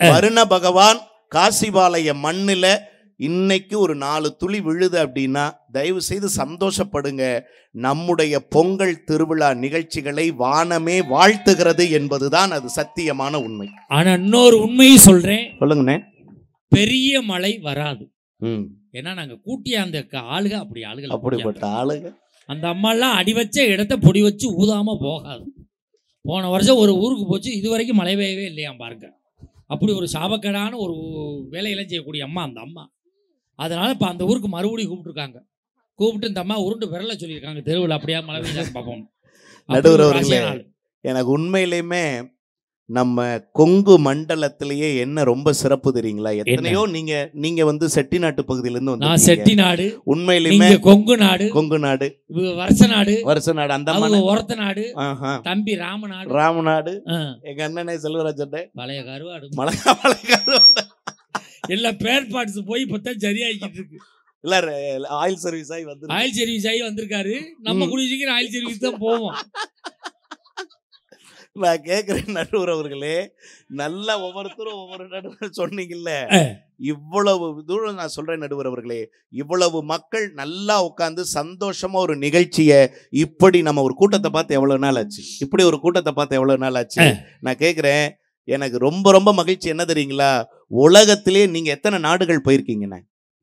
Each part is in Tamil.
வருண பகவான் காசிபாளைய மண்ணில இன்னைக்கு ஒரு 4 துளி விழுது அப்படின்னா தயவு செய்து சந்தோஷப்படுங்க. நம்முடைய பொங்கல் திருவிழா நிகழ்ச்சிகளை வானமே வாழ்த்துகிறது என்பதுதான் அது சத்தியமான உண்மை. ஆனா இன்னொரு உண்மையை சொல்றேன், சொல்லுங்கண்ணே. பெரிய மழை வராது. ஏன்னா நாங்க கூட்டிய அந்த ஆளுக அப்படி ஆளுகள், அப்படிப்பட்ட ஆளுங்க. அந்த அம்மாலாம் அடி வச்ச இடத்த பொடி வச்சு ஊதாம போகாது. போன வருஷம் ஒரு ஊருக்கு போச்சு, இது வரைக்கும் மழை பெய்யவே இல்லையா பாருங்க. அப்படி ஒரு சாபக்கேடான ஒரு வேலையெல்லாம் செய்யக்கூடிய அம்மா அந்த அம்மா. அதனால இப்போ அந்த ஊருக்கு மறுபடியும் கூப்பிட்டுருக்காங்க. கூப்பிட்டு இந்த அம்மா உருண்டு விரல சொல்லியிருக்காங்க தெருவில், அப்படியா மழை பெய்யான்னு பார்ப்போம். நடுவர்களே, எனக்கு உண்மையிலேயுமே நம்ம கொங்கு மண்டலத்திலேயே என்ன ரொம்ப சிறப்பு தெரியுங்களா? எத்தனையோ நீங்க வந்து செட்டிநாட்டு பகுதியிலிருந்து வந்து, நான் செட்டிநாடு, உண்மையிலுமே கொங்கு நாடு, கொங்கு நாடு, வருஷ நாடு, அந்த ஒரத்த நாடு, தம்பி ராமநாடு, ராமநாடு, எங்க அண்ணனே செல்வராஜன் பழைய கருவாடு, கருவாடு எல்லா பேர் பார்ட்ஸ் போய் இப்பதான் சரியாகிட்டு இருக்கு. இல்ல ஆயில் சர்வீஸ் ஆகி வந்திருக்காரு. நம்ம கூடிய சீக்கிரம் ஆயில் சர்வீஸ் தான் போவோம். நான் கேட்கிறேன் நடுவர் அவர்களே, நல்லா ஒவ்வொருத்தரும் ஒவ்வொரு நடுவர் சொன்னீங்கல்ல, இவ்வளவு தூரம் நான் சொல்றேன் நடுவர் அவர்களே, இவ்வளவு மக்கள் நல்லா உட்கார்ந்து சந்தோஷமா ஒரு நிகழ்ச்சியை, இப்படி நம்ம ஒரு கூட்டத்தை பார்த்து எவ்வளவு நாள் ஆச்சு? இப்படி ஒரு கூட்டத்தை பார்த்து எவ்வளவு நாள் ஆச்சு? நான் கேட்கிறேன், எனக்கு ரொம்ப ரொம்ப மகிழ்ச்சி என்ன தெரியுங்களா? உலகத்திலே நீங்க எத்தனை நாடுகள் போயிருக்கீங்கண்ணே?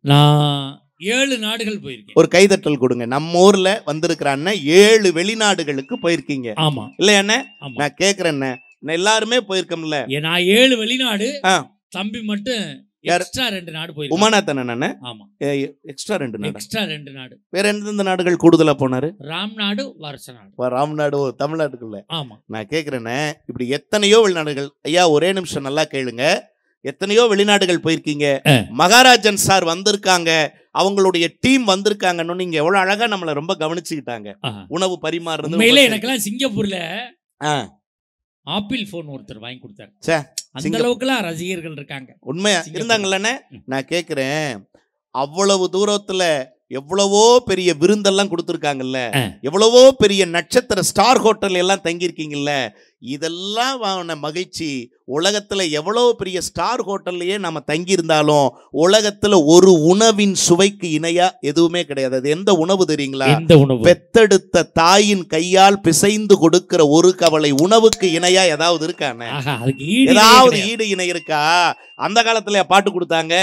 நான் 7 நாடுகள் போயிருக்கேன். ஒரு கைதட்டல் கொடுங்க. நம்ம ஊர்ல வந்திருக்கிற அண்ணன் 7 வெளிநாடுகளுக்கு போயிருக்கீங்க. ஆமா இல்ல அண்ணே? நான் கேக்குறேன், எல்லாருமே போயிருக்கோம்ல. நான் 7 வெளிநாடு, தம்பி மட்டும் எக்ஸ்ட்ரா 2 நாடு போயிருக்கேன். உமாநாதன் அண்ணே? ஆமா, எக்ஸ்ட்ரா 2 நாடு. வேற எந்தெந்த நாடுகள் கூடுதலா போனாரு? ராம்நாடு, வருஷ நாடு. ராம்நாடு தமிழ்நாட்டுக்குள்ள. ஆமா. நான் கேக்குறேன்னு, இப்படி எத்தனையோ வெளிநாடுகள். ஐயா ஒரே நிமிஷம் நல்லா கேளுங்க. எத்தனையோ வெளிநாடுகள் போயிருக்கீங்க. மகாராஜன் சார் வந்திருக்காங்க, அவங்களுடைய டீம் வந்திருக்காங்கன்னு நீங்க எவ்வளவு அழகா நம்மள ரொம்ப கவனிச்சுக்கிட்டாங்க. உணவு பரிமாறுறது எனக்கெல்லாம் சிங்கப்பூர்ல ஆப்பிள் போன் ஒருத்தர் வாங்கி கொடுத்தாரு. அந்த அளவுக்குலாம் ரசிகர்கள் இருக்காங்க. உண்மையா இருந்தாங்கல்லண்ணே? நான் கேக்குறேன், அவ்வளவு தூரத்துல எவ்வளவோ பெரிய விருந்தெல்லாம் கொடுத்துருக்காங்கல்ல, எவ்வளவோ பெரிய நட்சத்திர ஸ்டார் ஹோட்டல் எல்லாம் தங்கியிருக்கீங்கல்ல, இதெல்லாம் மகிழ்ச்சி. உலகத்துல எவ்வளவு பெரிய ஸ்டார் ஹோட்டல்லையே நம்ம தங்கி இருந்தாலும் உலகத்துல ஒரு உணவின் சுவைக்கு இணையா எதுவுமே கிடையாது. அது எந்த உணவு தெரியுங்களா? பெத்தெடுத்த தாயின் கையால் பிசைந்து கொடுக்கிற ஒரு கவலை உணவுக்கு இணையா ஏதாவது இருக்கானே? ஏதாவது ஈடு இணை இருக்கா? அந்த காலத்துல பாட்டு கொடுத்தாங்க,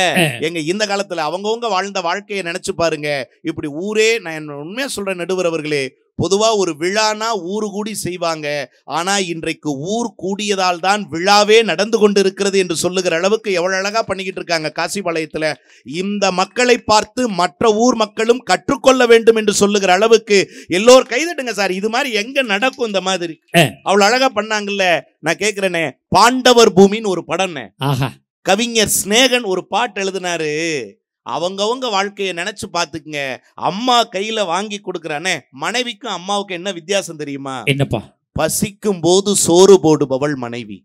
எங்க இந்த காலத்துல அவங்கவுங்க வாழ்ந்த வாழ்க்கையை நினைச்சு பாருங்க. இப்படி ஊரே, நான் உண்மையா சொல்றேன் நடுவர் அவர்களே, பொதுவா ஒரு விழானா ஊரு கூடி செய்வாங்க. ஆனா இன்றைக்கு ஊர் கூடியதால் தான் விழாவே நடந்து கொண்டு இருக்கிறது என்று சொல்லுகிற அளவுக்கு எவ்வளவு அழகா பண்ணிக்கிட்டு இருக்காங்க காசிபாளையத்துல. இந்த மக்களை பார்த்து மற்ற ஊர் மக்களும் கற்றுக்கொள்ள வேண்டும் என்று சொல்லுகிற அளவுக்கு எல்லோரும் கைதட்டுங்க சார். இது மாதிரி எங்க நடக்கும் இந்த மாதிரி? அவ்வளவு அழகா பண்ணாங்கல்ல. நான் கேக்குறேனே, பாண்டவர் பூமின்னு ஒரு படம், கவிஞர் ஸ்நேகன் ஒரு பாட்டு எழுதினாரு. அவங்கவங்க வாழ்க்கையை நினைச்சு பாத்துக்குங்க. அம்மா கையில வாங்கி கொடுக்கறானே, மனைவிக்கும் அம்மாவுக்கும் என்ன வித்தியாசம் தெரியுமா? என்னப்பா? பசிக்கும் போது சோறு போடுபவள் மனைவி,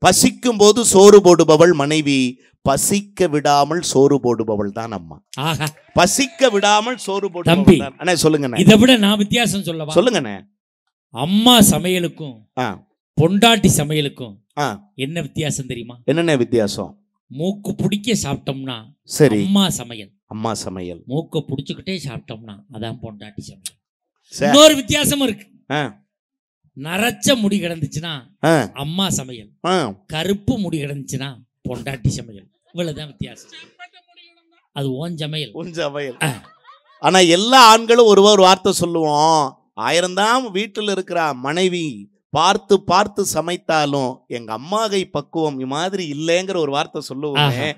பசிக்கும் போது சோறு போடுபவள் மனைவி, பசிக்க விடாமல் சோறு போடுபவள் தான் அம்மா. பசிக்க விடாமல் சோறு போடுபவள் தான். அண்ணே சொல்லுங்க. இதை விட நான் வித்தியாசம் சொல்லவா? சொல்லுங்கண்ணே. அம்மா சமையலுக்கும் பொண்டாட்டி சமையலுக்கும் என்ன வித்தியாசம் தெரியுமா? என்னென்ன வித்தியாசம்? மூக்கு பிடிக்க சாப்பிட்டோம்னா சரி அம்மா சமையல், அம்மா சமையல். மூக்க பிடிச்சுக்கிட்டே சாப்பிட்டோம்னா அதான் பொண்டாட்டி சமையல். இன்னொரு வித்தியாசம் இருக்கு. நரைச்ச முடி கிடந்துச்சுன்னா அம்மா சமையல், கருப்பு முடி கிடந்துச்சுன்னா பொண்டாட்டி சமையல். இவ்வளவுதான் வித்தியாசம். அது ஓன் சமையல், ஓன் சமையல். ஆனா எல்லா ஆண்களும் ஒரு வார்த்தை சொல்லுவோம், 1000 தான் வீட்டில் இருக்கிற மனைவி பார்த்து பார்த்து சமைத்தாலும் எங்க அம்மாகை பக்குவம் மாதிரி இல்லைங்கிற ஒரு வார்த்தை சொல்லுவேன்.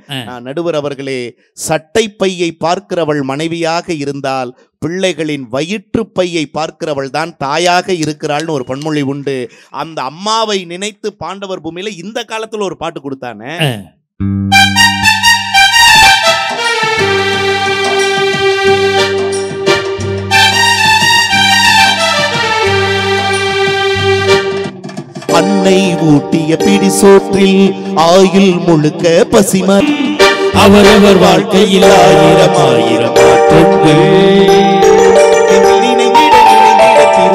நடுவர் அவர்களே, சட்டை பையை பார்க்கிறவள் மனைவியாக இருந்தால் பிள்ளைகளின் வயிற்று பையை பார்க்கிறவள் தான் தாயாக இருக்கிறாள்னு ஒரு பன்மொழி உண்டு. அந்த அம்மாவை நினைத்து பாண்டவர் பூமியில இந்த காலத்துல ஒரு பாட்டு கொடுத்தானே. அன்னை ஊட்டிய பிடி சோற்றில் ஆயுள் முழுக்க பசிமர், அவரவர் வாழ்க்கையில் 1000 1000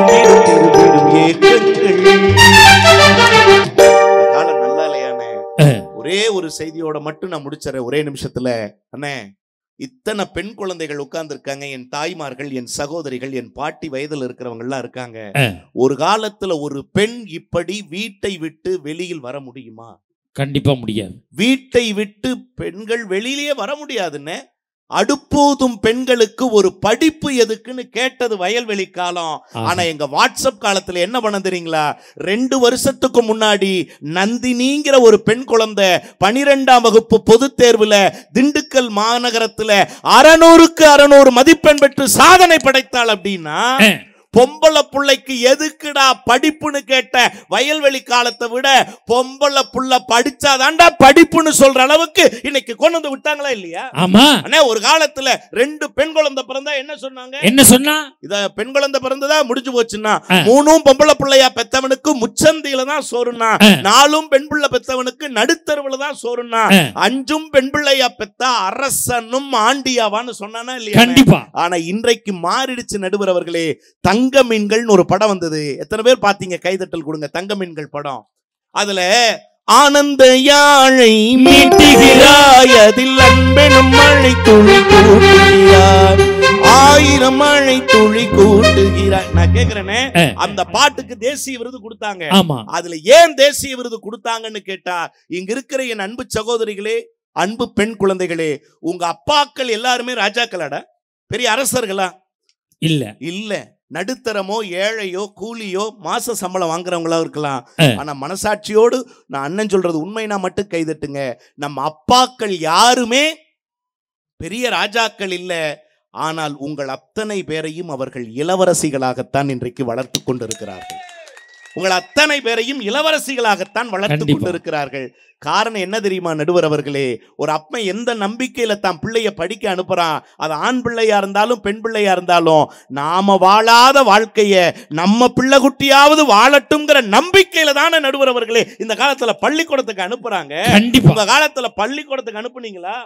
மாற்றங்கள் காலம் நல்லா இல்லையானே? ஒரே ஒரு செய்தியோட மட்டும் நான் முடிச்சறேன் ஒரே நிமிஷத்துல. அண்ணே, இத்தனை பெண் குழந்தைகள் உட்கார்ந்து இருக்காங்க, என் தாய்மார்கள், என் சகோதரிகள், என் பாட்டி வயதில் இருக்கிறவங்க எல்லாம் இருக்காங்க. ஒரு காலத்துல ஒரு பெண் இப்படி வீட்டை விட்டு வெளியில் வர முடியுமா? கண்டிப்பா முடியாது. வீட்டை விட்டு பெண்கள் வெளியிலேயே வர முடியாதுன்னு. அடுப்பூதும் பெண்களுக்கு ஒரு படிப்பு எதுக்குன்னு கேட்டது வயல்வெளி காலம். ஆனா எங்க வாட்ஸ்அப் காலத்துல என்ன பண்ண தெரியுங்களா? 2 வருஷத்துக்கு முன்னாடி நந்தினிங்கிற ஒரு பெண் குழந்தை 12ஆம் வகுப்பு பொது தேர்வுல திண்டுக்கல் மாநகரத்துல 600க்கு 600 மதிப்பெண் பெற்று சாதனை படைத்தாள். அப்படின்னா பொம்பளை புள்ளைக்கு எதுக்குடா படிப்புன்னு கேட்ட வயல்வெளி காலத்தை விட பொம்பளை புள்ள படிச்சாதான்டா படிப்புன்னு சொல்ற அளவுக்கு இன்னைக்கு கொண்டு வந்து விட்டாங்களா இல்லையா? ஆமா அண்ணே, ஒரு காலத்துல 2 பெண் குழந்தை பிறந்தா என்ன சொன்னாங்க? என்ன சொன்னா? இத பெண் குழந்தை பிறந்ததா முடிஞ்சு போச்சுன்னா, 3 பொம்பளை பிள்ளையா பெத்தவனுக்கு முச்சந்தியில தான் சோறுனா, 4 பெண் பிள்ளை பெத்தவனுக்கு நடுத்தருவுல தான் சோறுனா, 5 பெண் பிள்ளையா பெத்தா அரசனும் ஆண்டியாவான்னு சொன்னானா இல்லையா? கண்டிப்பா. ஆனா இன்றைக்கு மாறிடுச்சு நடுவர் அவர்களே. தங்க மீன்கள்னு ஒரு படம் வந்தது. எத்தனை பேர் பாத்தீங்க? கைதட்டல் கொடுங்க. தங்க மீன்கள் படம். அதுல ஆனந்த யாழை மீட்டுகிறாய், அதில் அன்பெனும் மழை துளி கூட்டுகிறாய், 1000 மழை துளி கூட்டுகிறாய். நான் கேக்குறேனே, அந்த பாட்டுக்கு தேசிய விருது கொடுத்தாங்க. அதுல ஏன் தேசிய விருது கொடுத்தாங்கன்னு கேட்டா, இங்க இருக்கிற என் அன்பு சகோதரிகளே, அன்பு பெண் குழந்தைகளே, உங்க அப்பாக்கள் எல்லாருமே ராஜாக்களாடா? பெரிய அரசர்களா? இல்ல இல்ல. நடுத்தரமோ ஏழையோ கூலியோ மாச சம்பளம் வாங்குறவங்களா இருக்கலாம். ஆனா மனசாட்சியோடு நான் அண்ணன் சொல்றது உண்மைனா மட்டும் கைதட்டுங்க. நம்ம அப்பாக்கள் யாருமே பெரிய ராஜாக்கள் இல்ல. ஆனால் உங்கள் அத்தனை பேரையும் அவர்கள் இளவரசிகளாகத்தான் இன்றைக்கு வளர்த்து கொண்டிருக்கிறார்கள். உங்கள் அத்தனை பேரையும் இளவரசிகளாகத்தான் வளர்த்து கொண்டிருக்கிறார்கள். காரணம் என்ன தெரியுமா நடுவர் அவர்களே? ஒரு அப்பன் எந்த நம்பிக்கையில தான் பிள்ளைய படிக்க அனுப்புறான், அது ஆண் பிள்ளையா இருந்தாலும் பெண் பிள்ளையா இருந்தாலும், நாம வாழாத வாழ்க்கைய நம்ம பிள்ளை குட்டியாவது வாழட்டும்ங்கிற நம்பிக்கையில தானே நடுவர் அவர்களே இந்த காலத்துல பள்ளிக்கூடத்துக்கு அனுப்புறாங்க. உங்க காலத்துல பள்ளிக்கூடத்துக்கு அனுப்புனீங்களா?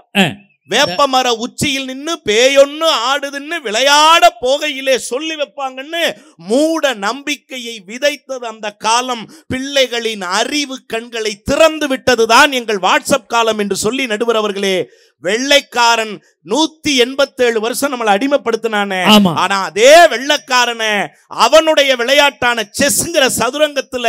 வேப்பமர உச்சியில் நின்னு பேயொன்னு ஆடுதுன்னு விளையாட போகையிலே சொல்லி வைப்பாங்கன்னு மூட நம்பிக்கையை விதைத்தது அந்த காலம். பிள்ளைகளின் அறிவு கண்களை திறந்து விட்டதுதான் எங்கள் வாட்ஸ்அப் காலம் என்று சொல்லி நடுவர் அவர்களே, வெள்ளைக்காரன் 187 வருஷம் நம்மளை அடிமைப்படுத்தினானே. ஆனா அதே வெள்ளைக்காரனை அவனுடைய விளையாட்டான செஸ்ங்கிற சதுரங்கத்துல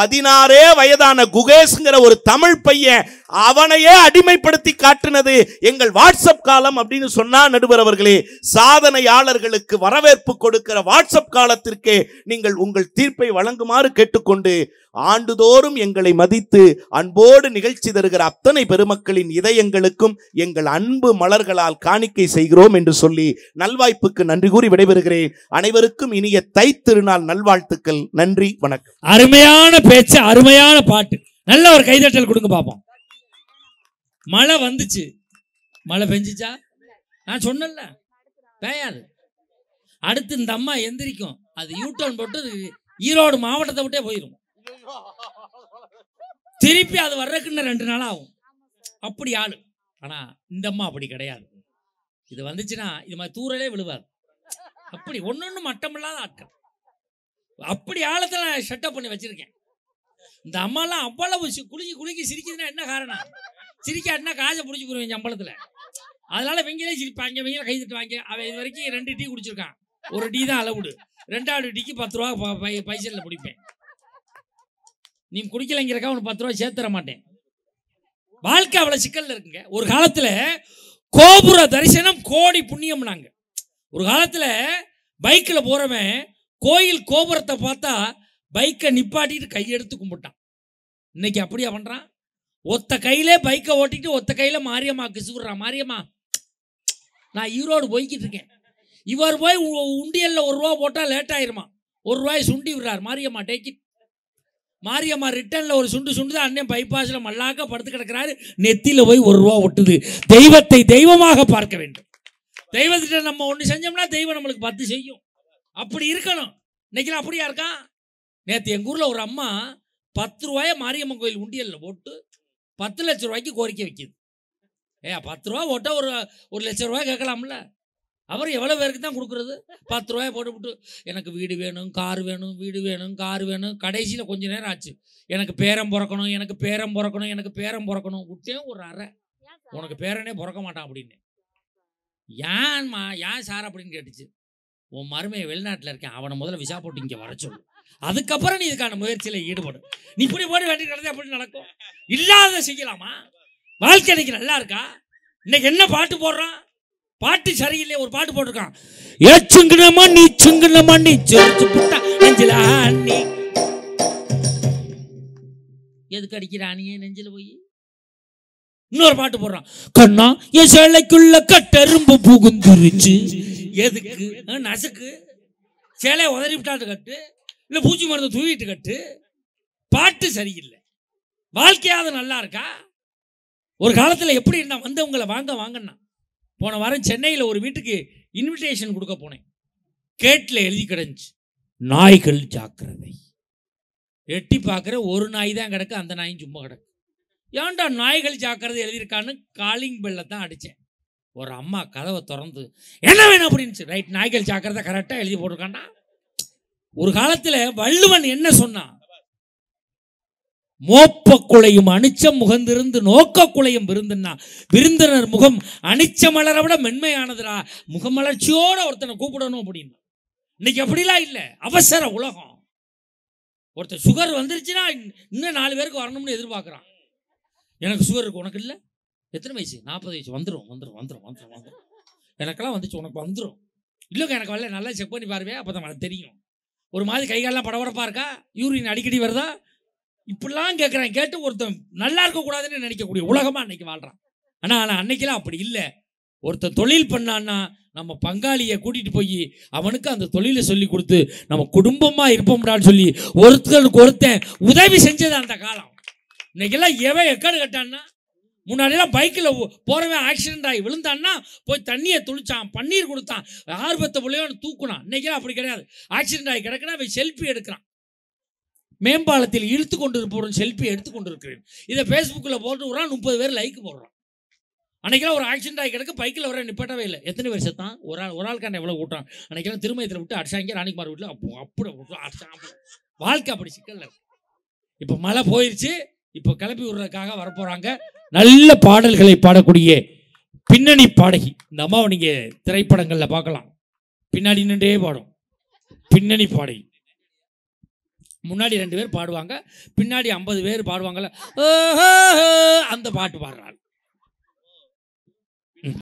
16 வயதான குகேஷ்ங்கிற ஒரு தமிழ் பையன் அவனையே அடிமைப்படுத்தி காட்டினது எங்கள் வாட்ஸ்அப் காலம் அப்படின்னு சொன்னா நடுவர் அவர்களே, சாதனையாளர்களுக்கு வரவேற்பு கொடுக்கிற வாட்ஸ்அப் காலத்திற்கு நீங்கள் உங்கள் தீர்ப்பை வழங்குமாறு கேட்டுக்கொண்டு, ஆண்டுதோறும் எங்களை மதித்து அன்போடு நிகழ்ச்சி தருகிற அத்தனை பெருமக்களின் இதயங்களுக்கும் எங்கள் அன்பு மலர்களால் காணிக்கை செய்கிறோம் என்று சொல்லி நல்வாய்ப்புக்கு நன்றி கூறி விடைபெறுகிறேன். அனைவருக்கும் இனிய தைத்திருநாள் நல்வாழ்த்துக்கள். நன்றி, வணக்கம். அருமையான பேச்சு, அருமையான பாட்டு. நல்ல ஒரு கைதட்டல் கொடுங்க பாப்போம். மழை வந்துச்சு, மழை பெஞ்சிச்சா? நான் சொன்னல பெய்யாது. அடுத்து இந்த அம்மா எந்திரிக்கும், அது யூட்டர்ன் போட்டு ஈரோடு மாவட்டத்தை விட்டே போயிடும். திருப்பி அது வர்றதுக்குன்னு 2 நாள் ஆகும். அப்படி ஆளு. ஆனா இந்த அம்மா அப்படி கிடையாது. இது வந்துச்சுன்னா இது மாதிரி தூரலே விழுவாது. அப்படி ஒன்னொன்னு மட்டமில்லாத ஆட்கள். அப்படி ஆழத்துல ஷட்டப் பண்ணி வச்சிருக்கேன். இந்த அம்மாலாம் அவ்வளவு குலுக்கி சிரிக்குதுன்னா என்ன காரணம்? சிரிக்காட்டினா காசை பிடிச்சி போடுவேன் சம்பளத்துல. அதனால வெங்கிலே சிரிப்பாங்க, வெங்கில கை தட்டுவாங்க. அவன் இது வரைக்கும் 2 டீ குடிச்சிருக்கான். 1 டீ தான் அளவுடு. 2வது டீக்கு 10 ரூபா பைசல்ல பிடிப்பேன். நீ குடிக்கலைங்கிறக்கா உனக்கு 10 ரூபா சேர்த்துற மாட்டேன். வாழ்க்கை அவ்வளவு சிக்கல்ல இருக்குங்க. ஒரு காலத்துல கோபுர தரிசனம் கோடி புண்ணியம்னாங்க. ஒரு காலத்துல பைக்கில் போறவன் கோயில் கோபுரத்தை பார்த்தா பைக்கை நிப்பாட்டிட்டு கையெடுத்து கும்பிட்டான். இன்னைக்கு அப்படியா பண்றான்? ஒத்த கையிலே பைக்கை ஓட்டிட்டு ஒத்த கையில மாரியம்மாக்கு சுடுறான். மாரியம்மா, நான் ஈரோடு போய்கிட்டு இருக்கேன். இவர் போய் உண்டியல்ல 1 ரூபா போட்டா லேட் ஆயிருமா, 1 ரூபாய் சுண்டி விடுறார். மாரியம்மா டேக்கி. மாரியம்மா ரிட்டர்ன்ல ஒரு சுண்டு தான். அண்ணன் பைபாஸ்ல மல்லாக்க படுத்து கிடக்கிறாரு. நெத்தியில போய் 1 ரூபா ஒட்டுது. தெய்வத்தை தெய்வமாக பார்க்க வேண்டும். தெய்வத்திட்ட நம்ம ஒன்று செஞ்சோம்னா தெய்வம் நம்மளுக்கு 10 செய்யும். அப்படி இருக்கணும். இன்னைக்கு அப்படியா இருக்கான்? நேற்று எங்க ஊர்ல ஒரு அம்மா 10 ரூபாய மாரியம்மன் கோயில் உண்டியல்ல போட்டு 10 லட்சம் ரூபாய்க்கு கோரிக்கை வைக்கிது. 10 ரூபா ஓட்ட ஒரு 1 லட்சம் ரூபாய் கேட்கலாம்ல. அவர் எவ்வளோ பேருக்கு தான் கொடுக்குறது? 10 ரூபாய் போட்டுவிட்டு எனக்கு வீடு வேணும், கார் வேணும், வீடு வேணும், கார் வேணும். கடைசியில் கொஞ்ச நேரம் ஆச்சு, எனக்கு பேரன் பிறக்கணும், எனக்கு பேரன் பிறக்கணும், எனக்கு பேரன் பிறக்கணும். விட்டேன் ஒரு அறை, உனக்கு பேரனே பிறக்க மாட்டான் அப்படின்னு. ஏன்மா ஏன் சார் அப்படின்னு கேட்டுச்சு. உன் மருமையை வெளிநாட்டில் இருக்கேன், அவனை முதல்ல விசா போட்டு இங்கே வர சொல்லு, அதுக்கப்புறம் நீ இதுக்கான முயற்சியில் ஈடுபடும். நீ இப்படி போட்டு வேண்டி கிடந்தே அப்படி நடக்கும். இல்லாத செய்யலாமா? வாழ்க்கை இன்னைக்கு நல்லா இருக்கா? இன்னைக்கு என்ன பாட்டு போடுறான்? பாட்டு சரியில்லை. ஒரு பாட்டு போட்டிருக்கான், ஏச்சுங்கனமா நீ சுங்கனமா நீ சேர்த்து புட்டா நெஞ்சில நீ. எதுக்கு அடிக்கிறானியே நெஞ்சில போய்? இன்னொரு பாட்டு போடுறான், கண்ணா என் சேலைக்குள்ள கட்டெரும்பு புகுந்துருச்சு. எதுக்கு? நசுக்கு. சேலையை உதறி விட்டாட்டு கட்டு, இல்லை பூச்சி மருந்து தூவிட்டு கட்டு. பாட்டு சரியில்லை. வாழ்க்கையாவது நல்லா இருக்கா? ஒரு காலத்தில் எப்படி இருந்தா, வந்தவங்களை வாங்க வாங்கன்னா. போன வாரம் சென்னையில் ஒரு வீட்டுக்கு இன்விடேஷன் கொடுக்க போனேன். கேட்டில் எழுதி கிடந்துச்சு, நாய்கள் ஜாக்கிரதை. எட்டி பார்க்குற ஒரு நாய் தான் கிடக்கு, அந்த நாயும் சும்மா கிடக்கு. ஏன்டா நாய்கள் ஜாக்கிரதை எழுதியிருக்கான்னு காலிங் பெல்லை தான் அடித்தேன். ஒரு அம்மா கதவை திறந்து என்ன வேணும் அப்படின்ச்சு. ரைட், நாய்கள் ஜாக்கிரதை கரெக்டாக எழுதி போட்டிருக்காண்டா. ஒரு காலத்தில் வள்ளுவன் என்ன சொன்னான்? மோப்ப குலையும் அனிச்சம் முகந்திருந்து நோக்க குலையும் விருந்துன்னா, விருந்தினர் முகம் அனிச்ச மலரை விட மென்மையானதுரா, முகமலர்ச்சியோட ஒருத்தனை கூப்பிடணும் அப்படின்னு. இன்னைக்கு அப்படிலாம் இல்லை, அவசர உலகம். ஒருத்தர் சுகர் வந்துருச்சுன்னா இன்னும் 4 பேருக்கு வரணும்னு எதிர்பார்க்குறான். எனக்கு சுகர் இருக்கு, உனக்கு இல்லை. எத்தனை வயசு? 40 வயசு. வந்துடும் வந்துடும் வந்துடும் வந்துடும் வந்துடும். எனக்கெல்லாம் வந்துச்சு, உனக்கு வந்துடும். இல்லைங்க எனக்கு வரல, நல்லா செக் பண்ணி பாருவே, அப்போ தான் தெரியும். ஒரு மாதிரி கைகாலெலாம் படபடப்பாக இருக்கா, யூரின் அடிக்கடி வருதா, இப்படிலாம் கேட்குறேன். கேட்டு ஒருத்தன் நல்லா இருக்கக்கூடாதுன்னு நினைக்கக்கூடிய உலகமாக அன்னைக்கு வாழ்கிறான். ஆனால் அன்னைக்கெல்லாம் அப்படி இல்லை. ஒருத்தன் தொழில் பண்ணான்னா நம்ம பங்காளியை கூட்டிகிட்டு போய் அவனுக்கு அந்த தொழிலை சொல்லி கொடுத்து நம்ம குடும்பமாக இருப்போம்டான்னு சொல்லி ஒருத்தருக்கு ஒருத்தன் உதவி செஞ்சது அந்த காலம். இன்னைக்கெல்லாம் எவன் எக்கடு கட்டான்னா, முன்னாடியெல்லாம் பைக்கில் போகிறவன் ஆக்சிடென்ட் ஆகி விழுந்தான்னா போய் தண்ணியை துளிச்சான், பன்னீர் கொடுத்தான், ஆர்வத்தை பிள்ளையோன்னு தூக்குனான். இன்னைக்கெல்லாம் அப்படி கிடையாது. ஆக்சிடென்ட் ஆகி கிடக்குன்னா அவன் செல்ஃபி எடுக்கிறான். மேம்பாலத்தில் இழுத்து கொண்டு இருப்பவன் செல்ஃபி எடுத்து கொண்டு இருக்கிறேன், இதை ஃபேஸ்புக்கில் போட்டு விட்றான், 30 பேர் லைக் போடுறான். அன்றைக்கெல்லாம் ஒரு ஆக்சிடென்ட் ஆகி கிடக்கு, பைக்கில் வர நிப்பாட்டவே இல்லை. எத்தனை பேர் செத்தான்? ஒரு ஆளுக்கான எவ்வளோ கூட்டான். அன்றைக்கெல்லாம் திருமயத்தில் விட்டு அடிச்சாங்க, ராணிக்குமார் வீட்டில் அப்படி அடிச்சாங்க. வாழ்க்கை அப்படி சிக்கல். இப்போ மழை போயிடுச்சு, இப்போ கிளப்பி விடுறதுக்காக வரப்போகிறாங்க நல்ல பாடல்களை பாடக்கூடிய பின்னணி பாடகி. இந்த அம்மாவை நீங்கள் திரைப்படங்களில் பார்க்கலாம், பின்னாடி நின்றே பாடும் பின்னணி பாடகி. முன்னாடி 2 பேர் பாடுவாங்க, பின்னாடி 50 பேர் பாடுவாங்கல்ல, அந்த பாட்டு பாடுறாள்.